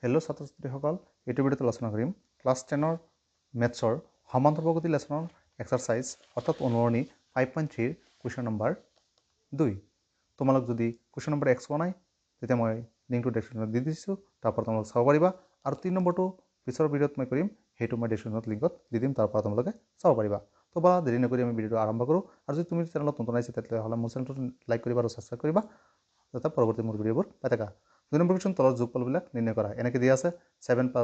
Hello' ছাত্ৰ-ছাত্ৰীসকল, এইটো ভিডিঅ'ত আলোচনা কৰিম ক্লাছ 10ৰ মেথছৰ সমান্তৰ প্ৰগতি লেছনৰ এক্সাৰচাইজ অৰ্থাৎ অনুৰণী 5.3 কুৱেশ্যন নম্বৰ 2। তোমালোক যদি কুৱেশ্যন নম্বৰ x পোৱা নাই তেতিয়া মই লিংকটো ডেছক্ৰিপশ্যনত দি দিছোঁ, তাৰ পৰা তোমালোকে চাব পাৰিবা। আৰু 3 নম্বৰটো পিছৰ ভিডিঅ'ত মই কৰিম, সেইটো মই ডেছক্ৰিপশ্যনত লিংকত দি দিম, তাৰ পৰা তোমালোকে চাব পাৰিবা। তো বা দেৰি নকৰি আমি ভিডিঅ'টো আৰম্ভ কৰোঁ। আৰু যদি তুমি চেনেলত নতুন আহিছে তেতিয়াহ'লে মোৰ চেনেলটো লাইক কৰিবা আৰু ছাবস্ক্ৰাইব কৰিবা, যাতে পৰৱৰ্তী মোৰ ভিডিঅ'বোৰ পাই থাকা। 2 নম্বৰ কুৱেশ্যন তলৰ যোগফলবিলাক নিৰ্ণয় কৰা। এনেকৈ দিয়া আছে 7 +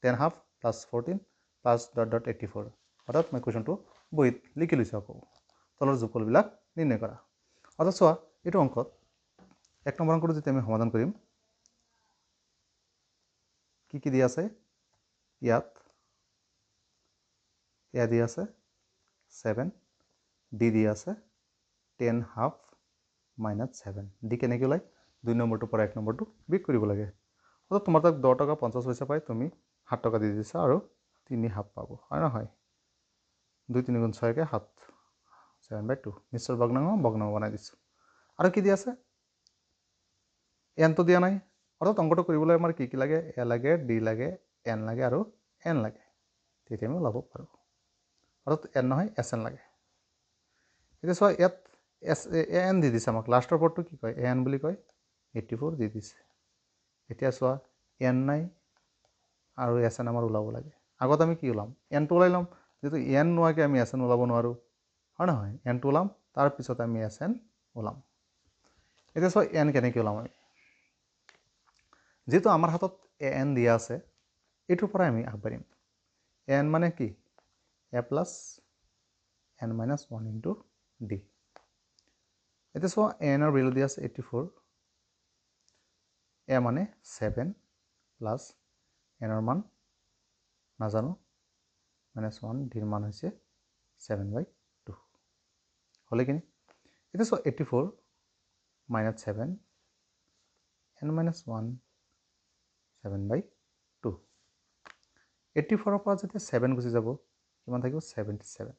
10½ + 14 + ... 84। অৰ্থাৎ মই কুৱেশ্যনটো বহীত লিখি লৈছোঁ। আকৌ তলৰ যোগফলবিলাক নিৰ্ণয় কৰা। অৰ্থাৎ চোৱা, এইটো অংকত 1 নম্বৰ অংকটো যেতিয়া আমি সমাধান কৰিম, কি দিয়া আছে ইয়াত এয়া দিয়া আছে 7, ডি দিয়া আছে 10½ - 7। ডি কেনেকৈ ওলায়? 2 নম্বৰটোৰ পৰা 1 নম্বৰটো বিয়োগ কৰিব লাগে। অৰ্থাৎ তোমাৰ তাত 10 টকা 50 পইচা পাই তুমি 7 টকা দি দিছা আৰু 3½ পাব, হয় নহয়? 2 3 গুণ 6 = 7, 7/2 নিশ্চয় ভগ্নাংশ বনাই দিছোঁ। আৰু কি দিয়া আছে? এনটো দিয়া নাই। অৰ্থাৎ অংকটো কৰিবলৈ আমাৰ কি লাগে? এ লাগে, ডি লাগে, এন লাগে আৰু এন লাগে, তেতিয়া আমি ওলাব পাৰোঁ। অৰ্থাৎ এন নহয়, এছ এন লাগে। এতিয়া চোৱা, ইয়াত এ এন দি দিছে আমাক। লাষ্টৰ পদটো কি কয়? এ এন বুলি কয়। 84 দি দিছে। এতিয়া চোৱা, এন নাই আৰু এছ এন আমাৰ ওলাব লাগে। আগত আমি কি ওলাম? এনটো ওলাই ল'ম। যিহেতু এন নোহোৱাকৈ আমি এছ এন ওলাব নোৱাৰোঁ, হয় নহয়? এনটো ওলাম, তাৰপিছত আমি এছ এন ওলাম। এতিয়া চোৱা, এন কেনেকৈ ওলাম আমি? যেহেতু আমাৰ হাতত এ এন দিয়া আছে, এইটোৰ পৰাই আমি আগবাঢ়িম। এ এন মানে কি? এ + n - 1 * d। এতিয়া চোৱা, এ এনৰ ভেলু দিয়া আছে 84। এ মানে 7 প্লাছ এনৰ মান নাজানো -1, ডিৰ মান হৈছে 7/2। হ'লে কিনি? এতিয়া চোৱা, 84 - 7 n - 1 7/2। 84ৰ পৰা যেতিয়া 7 গুচি যাব, কিমান থাকিব? 77।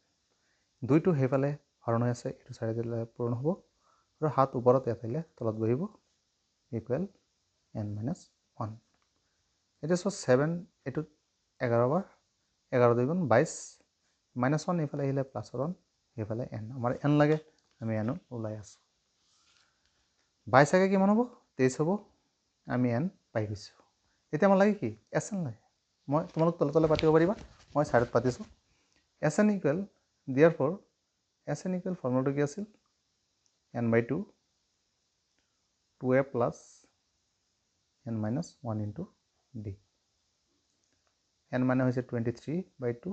2টো সেইফালে হৰণ হৈ আছে, এইটো চাইডে দিলে পূৰণ হ'ব, আৰু 7 ওপৰত এটাইলে তলত বহিব, ইকুৱেল n - 1। এতিয়া চোৱা, 7 এইটোত 11 বাৰ, 11 × 2 = 22, -1 এইফালে আহিলে প্লাছৰ 1, সেইফালে n। আমাৰ n লাগে, আমি n ওলাই আছোঁ। 22 আগে কিমান হ'ব? 23 হ'ব। আমি n পাই গৈছোঁ। এতিয়া আমাৰ লাগে কি? এছ এন লাগে। মই তোমালোক তলে পাতিব পাৰিবা, মই চাইডত পাতিছোঁ। এছ এন ইকুৱেল, দিয়াৰ ফৰ এছ এন ইকুৱেল ফৰ্মুলাটো কি আছিল? n/2, 2a + n - 1 * d। n মানে হৈছে 23/2,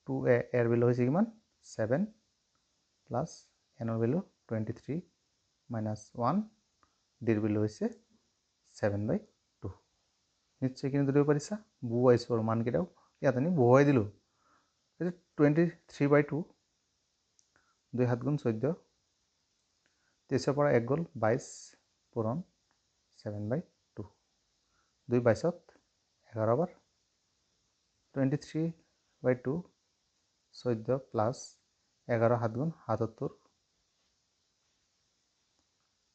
2a এৰ ভেলু হৈছে কিমান? 7 প্লাছ এনৰ ভেলু 23 - 1, ডিৰ ভেলু হৈছে 7/2। নিশ্চয় এইখিনি ধৰিব পাৰিছা? বহুৱাইছোঁ আৰু মানকেইটাও ইয়াত আমি বহুৱাই দিলোঁ। 23/2, 2 7 গুণ 14, 23ৰ পৰা 1 গ'ল 22, পূৰণ 7/2। 2 22ত 11 বাৰ, 23/2, 14 প্লাছ 11 7 গুণ 77,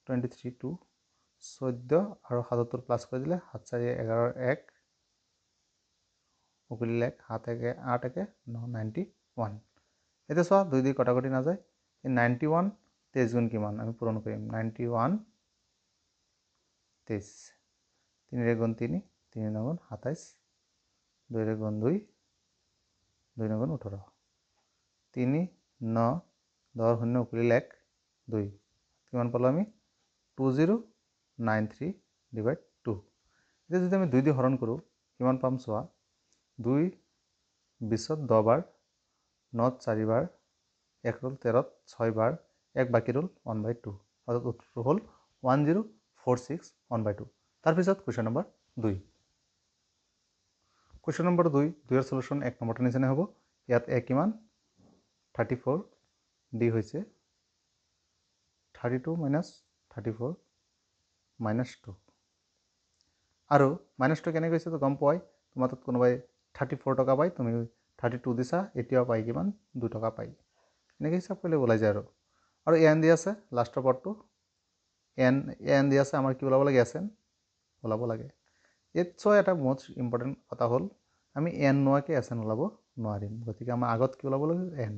23 2, 14 আৰু 77 প্লাছ কৰি দিলে 7 4 11 1, উকলিলে 1, 7 1 8 1 9 91। এতিয়া চোৱা, 2 2 কটাকটি নাযায়। এই 91 23 গুণ কিমান? আমি পূৰণ কৰিম। 91 23, 3 গুণ 3, 3 9 27, 2 গুণ 2, 2 9 18, 3 9 10 0 উকলিলে 1 2, কিমান পালোঁ আমি? 2093/2। এতিয়া যদি আমি 2 দি হৰণ কৰোঁ, কিমান পাম চোৱা? 2 20ত 10 বাৰ, 9ত 4 বাৰ, 1 ৰ'ল 13ত 6 বাৰ, 1 বাকী ৰ'ল 1/2। অৰ্থাৎ উত্তৰটো হ'ল 1046/1/2। তাৰপিছত কুৱেশ্যন নম্বৰ 2। কুৱেশ্যন নম্বৰ 2, 2ৰ চলুশ্যন 1 নম্বৰটো নিচিনা হ'ব। ইয়াত এ কিমান? 34, ডি হৈছে 32 - 34 - 2। আৰু -2 কেনেকৈ হৈছে গম পোৱাই? তোমাৰ তাত কোনোবাই 34 টকা পায়, তুমি 32 দিছা, এতিয়াও পাই কিমান? 2 টকা পাই। এনেকৈ হিচাপ কৰিলে ওলাই যায় আৰু এন দি আছে লাষ্টৰ পদটো। এন দি আছে, আমাৰ কি ওলাব লাগে? এছ এন ওলাব লাগে ইয়াত এটা মোষ্ট ইম্পৰ্টেণ্ট কথা হ'ল আমি এন নোৱাকৈ এছ এন ওলাব নোৱাৰিম গতিকে আমাৰ আগত কি ওলাব লাগিব এন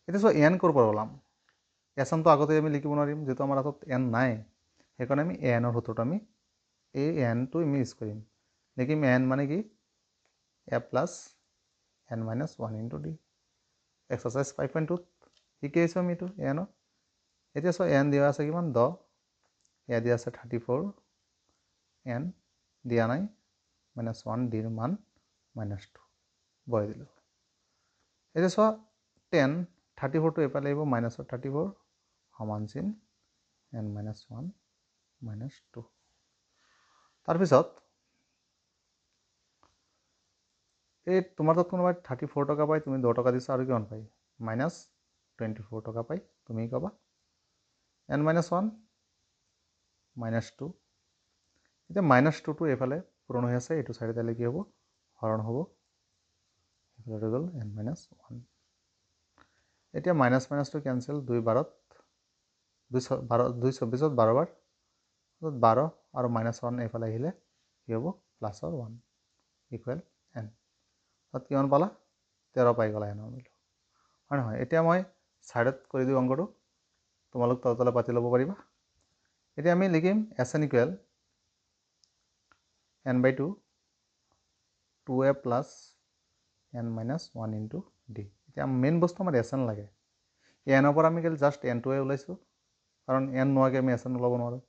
এতিয়া এন ক'ৰ পৰা ওলাম এছ এনটো আগতে আমি লিখিব নোৱাৰিম যিহেতু আমাৰ হাতত এন নাই সেইকাৰণে আমি এ এনৰ সূত্ৰটো আমি এই এনটো আমি ইউজ কৰিম লিখিম এন মানে কি a plus n minus 1 into the exercise 5.2 শিকি আহিছোঁ আমি এইটো এনৰ এতিয়া এন দিয়া আছে কিমান 10 এয়া দিয়া আছে 34 এন দিয়া নাই -1 ডিৰ মান -2 বহাই দিলোঁ এতিয়া 10 34টো এফালে আহিব -34 সমান চিন n - 1 -2 তাৰপিছত এই তোমাৰ তাত কোনোবাই 34 টকা পাই তুমি 10 টকা দিছা আৰু কিমান পাই -24 টকা পাই তুমি ক'বা n - 1 -2 এতিয়া -2টো এফালে পূৰণ হৈ আছে এইটো চাইডে কি হ'ব হৰণ হ'ব এফালে গ'ল n - 1 এতিয়া -টো কেনসেল 2 12 2 24 12 বাৰ 12 আৰু -1 এফালে আহিলে কি হ'ব +1 ইকুৱেল n তাত কিমান পালা 13 পাই গ'লা এনৰ মূল্য হয় নহয় এতিয়া মই সাইডত কৰি দিওঁ অংকটো তোমালোক তলতলে পাতি ল'ব পাৰিবা এতিয়া আমি লিখিম Sn equal n/2 2a plus n minus 1 into d এতিয়া মেইন বস্তু আমাৰ Sn লাগে এনৰ পৰা আমি জাষ্ট n2 ওলাইছোঁ কাৰণ n নোৱাকৈ আমি Sn ওলাব নোৱাৰোঁ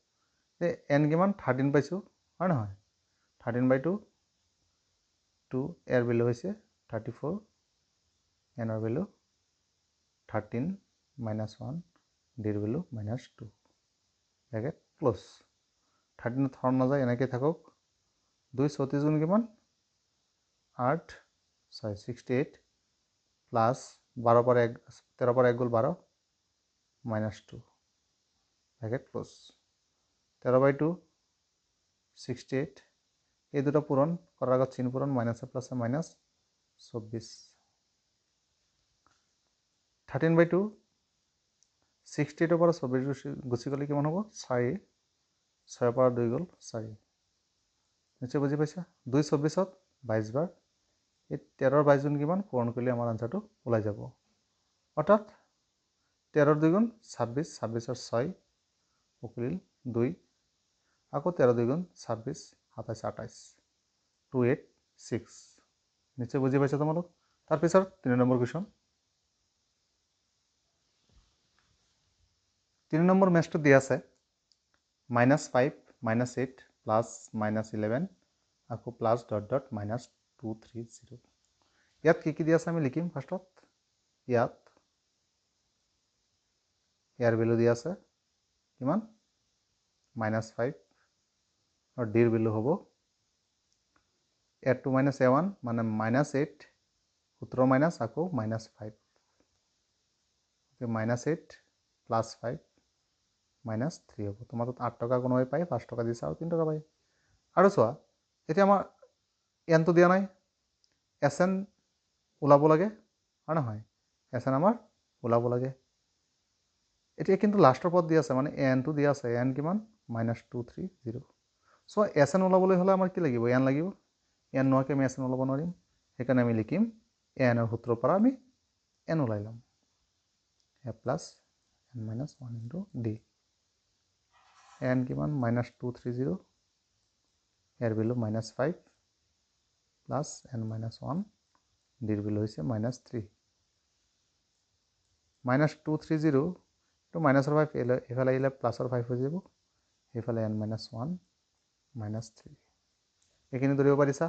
n কিমান 13 পাইছোঁ হয় নহয় 13/2 2 এৰ ভেলু হৈছে 34 এনৰ ভেলু 13 minus 1 ডিৰ ভেলু -2 ব্ৰেকেট ক্লোজ 13 হৰণ নাযায় এনেকৈ থাকক 2 34 গুণ কিমান 68 প্লাছ 12 পৰা 13 পৰা 1 গ'ল 12 -2 ব্ৰেকেট ক্লোজ 13/2 68 এই দুটো পূরণ করার আগত চিহ্ন পূরণ মাইনাসে প্লাসে মাইনাস 24 13/2 68 পৰা 24 গুচি গ'লে কিমান হ'ব 4 6 পৰা 2 গ'ল 4 নিশ্চয় বুজি পাইছা 2 24ত 22 বাৰ এই 13 22 গুণ কিমান পূৰণ কৰিলে আমাৰ আনসাৰটো ওলাই যাব অৰ্থাৎ 13 2 গুণ 26 26 6 উকলিল 2 আকৌ 13 2 গুণ 26 27 28 286 নিশ্চয় বুজি পাইছা তোমালোক তাৰপিছত 3 নম্বৰ কোৱেশ্চন 3 নম্বৰ মেথটো দিয়া আছে -5 -8 প্লাস -11 আকৌ প্লাস .. -230 ইয়াত কি দিয়া আছে আমি লিখিম ফাৰ্ষ্টত ইয়াত ইয়াৰ ভ্যালু দিয়া আছে কিমান -5 আৰু ডিৰ ভ্যালু হ'ব a2 - a1 মানে -8 সূত্ৰ মাইনাস আকৌ -5 -8 প্লাস 5 -3 হ'ব তোমাৰ তাত 8 টকা কোনোবাই পাই 5 টকা দিছা আৰু 3 টকা পাই আৰু চোৱা এতিয়া আমাৰ এনটো দিয়া নাই Sn ওলাব লাগে হয় নহয় Sn আমাৰ ওলাব লাগে এতিয়া কিন্তু লাষ্টৰ পদ দিয়া আছে মানে এনটো দিয়া আছে n কিমান -230 সো Sn ওলাবলৈ হলে আমাৰ কি লাগিব n লাগিব n নোৱাকৈ আমি Sn ওলাব নোৱাৰিম সেইকাৰণে আমি লিখিম n এৰ সূত্ৰৰ পৰা আমি n ওলাই লম a plus n minus 1 into d n কিমান -230 এর ভ্যালু -5 plus n minus 1 ডির ভ্যালু হৈছে -3 -230 to -5 এফালে আহিলে প্লাসৰ 5 হৈ যাব এফালে n - 1 -3 এইখিনি ধৰিব পাৰিছা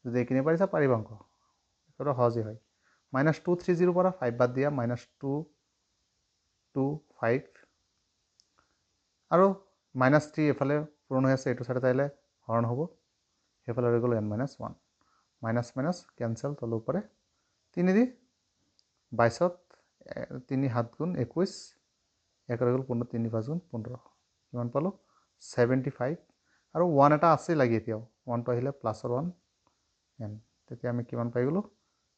যদি এইখিনি পাৰিছা পাৰিবা অংক এটা সহজে হয় -230 পৰা 5 বাদ দিয়া -225 আৰু -3 এফালে পূৰণ হৈ আছে এইটো সাইডত আহিলে হৰণ হ'ব এফালে ৰৈ গ'ল n - 1 মাইনাস মাইনাস ক্যান্সেল তলৰ পৰে 3 দি 22ত 3 7 গুণ 21 1 ৰৈ গ'ল 15 3 5 গুণ 15 কিমান পালো 75 আৰু 1 এটা আছে লাগি এতিয়াও 1 টো আহিলে প্লাসৰ 1 n তেতিয়া আমি কিমান পাই গলো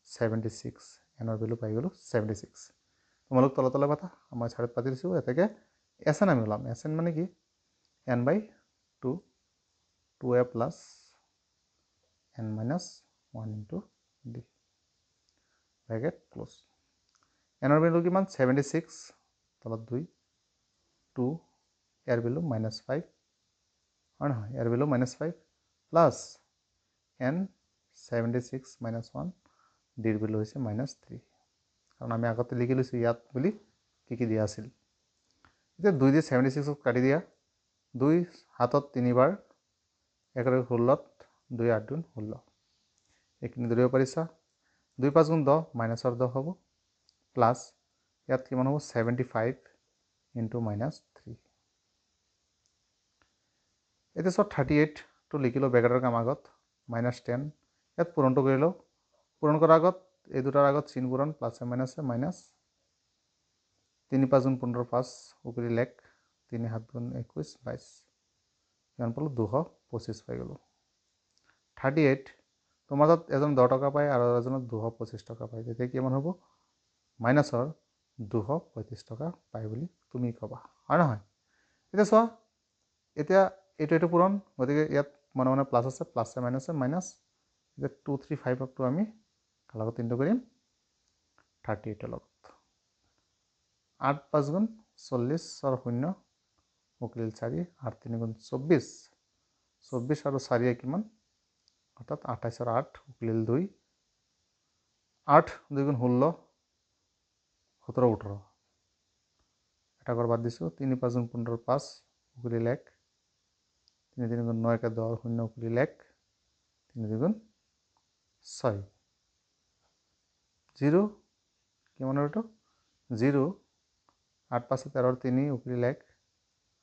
76 এনৰ ভ্যালু পাই গলো 76 তোমালোক তলে পাতা মই ছাইডত পাতি দিছো এতেকে Sn আমি ওলাম Sn মানে কি n/2 2a plus n minus 1 into d bracket close n ৰ ভ্যালু কিমান 76 তলত 2 2 ইয়াৰ ভ্যালু -5 হয় নহয় ইয়াৰ ভ্যালু -5 প্লাস n 76 - 1 d ৰ ভ্যালু হৈছে -3 কাৰণ আমি আগতে লিখি লৈছো ইয়াত বুলি কি দিয়া আছিল এতিয়া 2 দিয়ে 76 ক কাটি দিয়া 2 হাতত 3 বাৰ 11 16 2 8 2 16 এইখিনি ধৰিব পাৰিছা 2 5 গুণ 10 মাইনাসৰ 10 হ'ব প্লাস ইয়াত কিমান হ'ব 75 into -3 এতিয়া সব 38 টো লিখিলো ব্ৰেকেটৰ কাম আগত -10 ইয়াত পূৰণটো কৰি লও পূৰণ কৰাৰ আগত এই দুটাৰ আগত চিন পূৰণ প্লাসে মাইনাসে মাইনাস 3 5 গুণ 15 5 উপৰি লেখ 3 7 গুণ 21 22 কিমান পালো 225 পাই গলো 38 তোমাৰ তাত এজন 10 টকা পায় আৰু এজনত 225 টকা পায় তেতিয়া কিমান হ'ব মাইনাসৰ 235 টকা পায় বুলি তুমি কবা আৰু নহয় এতিয়া চোৱা এতিয়া এইটো পূৰণ গতিকে ইয়াত মনে মনে প্লাস আছে প্লাসে মাইনাসে মাইনাস এতিয়া 235 ক আমি কালত ইনটু কৰিম 38 ৰ লগত 8 5 গুণ 40 और 0 উকলিল 4 8 3 গুণ 24 24 আৰু 4 কিমান অৰ্থাৎ 28 और 8 উকলিল 2 8 2 গুণ 16 17 18 এটা কৰ বাদ দিছো 3 5 গুণ 15 5 উকলিল 1 3 3 গুণ 9 কে 10 0 উকলিল 1 3 2 গুণ 6 0 কিমান হটো 0 8 5 13 3 উকলিল 1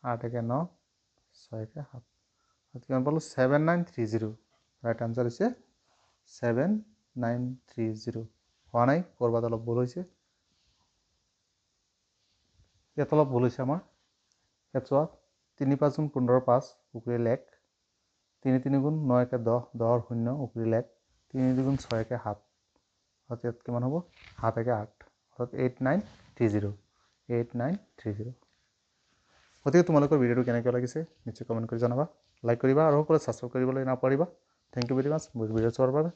8 1 9 6 1 7 কিমান পালো 7930 রাইট আনসার হৈছে 7930 হোৱা নাই কৰবাত অলপ ভুল হৈছে ইয়াত অলপ ভুল হৈছে আমাৰ ইয়াত চোৱা 3 5 গুণ 15 5 উকলিল 1 3 3 গুণ 9 1 10 10 0 উকলিল 1 3 2 গুণ 6 1 7 অর্থাৎ কিমান হ'ব 7 1 8 অর্থাৎ 8930 8930 গতিকে তোমালোকৰ ভিডিওটো কেনেকৈ লাগিছে নিশ্চয় কমেন্ট কৰি জনাবা লাইক কৰিবা আৰু সকলোৱে সাবস্ক্ৰাইব কৰিবলৈ নাপাহৰিবা থ্যাংক ইউ ভেৰি মাচ মোৰ ভিডিও চোৱাৰ বাবে